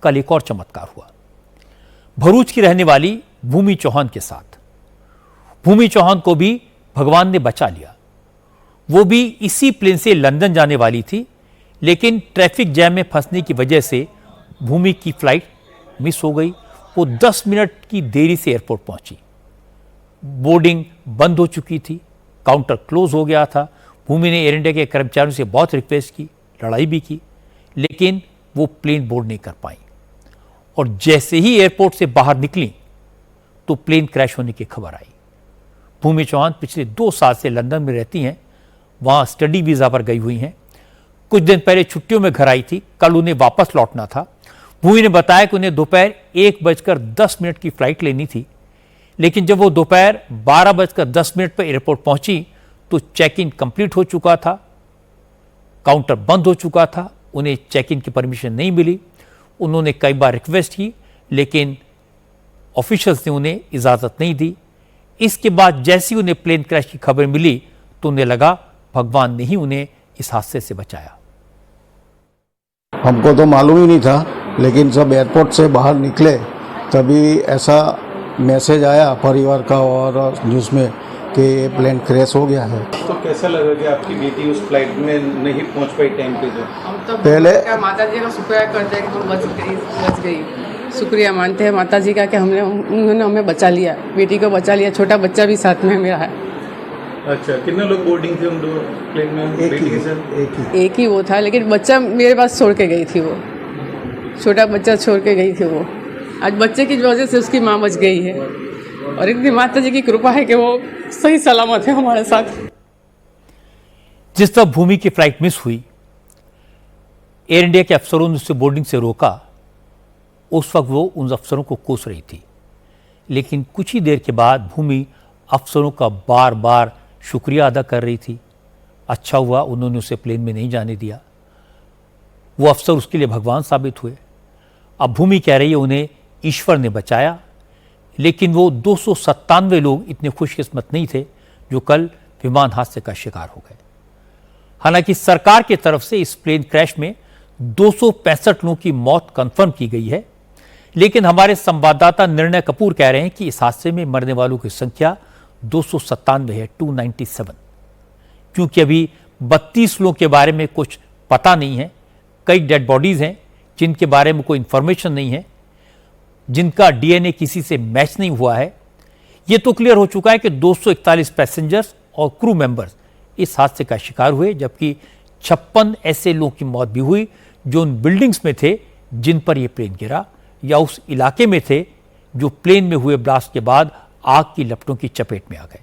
कल एक और चमत्कार हुआ भरूच की रहने वाली भूमि चौहान के साथ। भूमि चौहान को भी भगवान ने बचा लिया। वो भी इसी प्लेन से लंदन जाने वाली थी, लेकिन ट्रैफिक जैम में फंसने की वजह से भूमि की फ्लाइट मिस हो गई। वो 10 मिनट की देरी से एयरपोर्ट पहुंची। बोर्डिंग बंद हो चुकी थी, काउंटर क्लोज हो गया था। भूमि ने एयर इंडिया के कर्मचारियों से बहुत रिक्वेस्ट की, लड़ाई भी की, लेकिन वो प्लेन बोर्ड नहीं कर पाई। और जैसे ही एयरपोर्ट से बाहर निकली तो प्लेन क्रैश होने की खबर आई। भूमि चौहान पिछले 2 साल से लंदन में रहती हैं, वहां स्टडी वीजा पर गई हुई हैं। कुछ दिन पहले छुट्टियों में घर आई थी, कल उन्हें वापस लौटना था। भूमि ने बताया कि उन्हें दोपहर 1:10 की फ्लाइट लेनी थी, लेकिन जब वो दोपहर 12:10 पर एयरपोर्ट पहुंची तो चेक इन कंप्लीट हो चुका था, काउंटर बंद हो चुका था, उन्हें चेक इन की परमिशन नहीं मिली। उन्होंने कई बार रिक्वेस्ट की, लेकिन ऑफिशियल्स ने उन्हें इजाजत नहीं दी। इसके बाद जैसी उन्हें प्लेन क्रैश की खबर मिली तो उन्हें लगा भगवान ने ही उन्हें इस हादसे से बचाया। हमको तो मालूम ही नहीं था, लेकिन जब एयरपोर्ट से बाहर निकले तभी ऐसा मैसेज आया परिवार का और न्यूज़ में कि ये प्लेन क्रैश हो गया है। तो कैसा लगा कि आपकी बेटी उस फ्लाइट में नहीं पहुंच पाई टाइम पे? हम तो पहले माता जी का शुक्रिया करते हैं कि तुम बच गई। शुक्रिया मानते हैं माता जी का कि उन्होंने हमें बचा लिया, बेटी को बचा लिया। छोटा बच्चा भी साथ में मेरा है। अच्छा, कितने लोग बोर्डिंग थे उन दो प्लेन में? एक ही वो था, लेकिन बच्चा मेरे पास छोड़ के गई थी। वो छोटा बच्चा छोड़ के गई थी। वो आज बच्चे की वजह से उसकी माँ बच गई है, और इतनी माता जी की कृपा है कि वो सही सलामत है हमारे साथ। जिस तरह भूमि की फ्लाइट मिस हुई, एयर इंडिया के अफसरों ने उसे बोर्डिंग से रोका। उस वक्त वो उन अफसरों को कोस रही थी, लेकिन कुछ ही देर के बाद भूमि अफसरों का बार बार शुक्रिया अदा कर रही थी। अच्छा हुआ उन्होंने उसे प्लेन में नहीं जाने दिया। वो अफसर उसके लिए भगवान साबित हुए। अब भूमि कह रही है उन्हें ईश्वर ने बचाया, लेकिन वो 297 लोग इतने खुशकिस्मत नहीं थे जो कल विमान हादसे का शिकार हो गए। हालांकि सरकार की तरफ से इस प्लेन क्रैश में 265 लोगों की मौत कंफर्म की गई है, लेकिन हमारे संवाददाता निर्णय कपूर कह रहे हैं कि इस हादसे में मरने वालों की संख्या 297 है, 297, क्योंकि अभी 32 लोगों के बारे में कुछ पता नहीं है। कई डेड बॉडीज हैं जिनके बारे में कोई इंफॉर्मेशन नहीं है, जिनका डीएनए किसी से मैच नहीं हुआ है। यह तो क्लियर हो चुका है कि 241 पैसेंजर्स और क्रू मेंबर्स इस हादसे का शिकार हुए, जबकि 56 ऐसे लोगों की मौत भी हुई जो उन बिल्डिंग्स में थे जिन पर यह प्लेन गिरा, या उस इलाके में थे जो प्लेन में हुए ब्लास्ट के बाद आग की लपटों की चपेट में आ गए।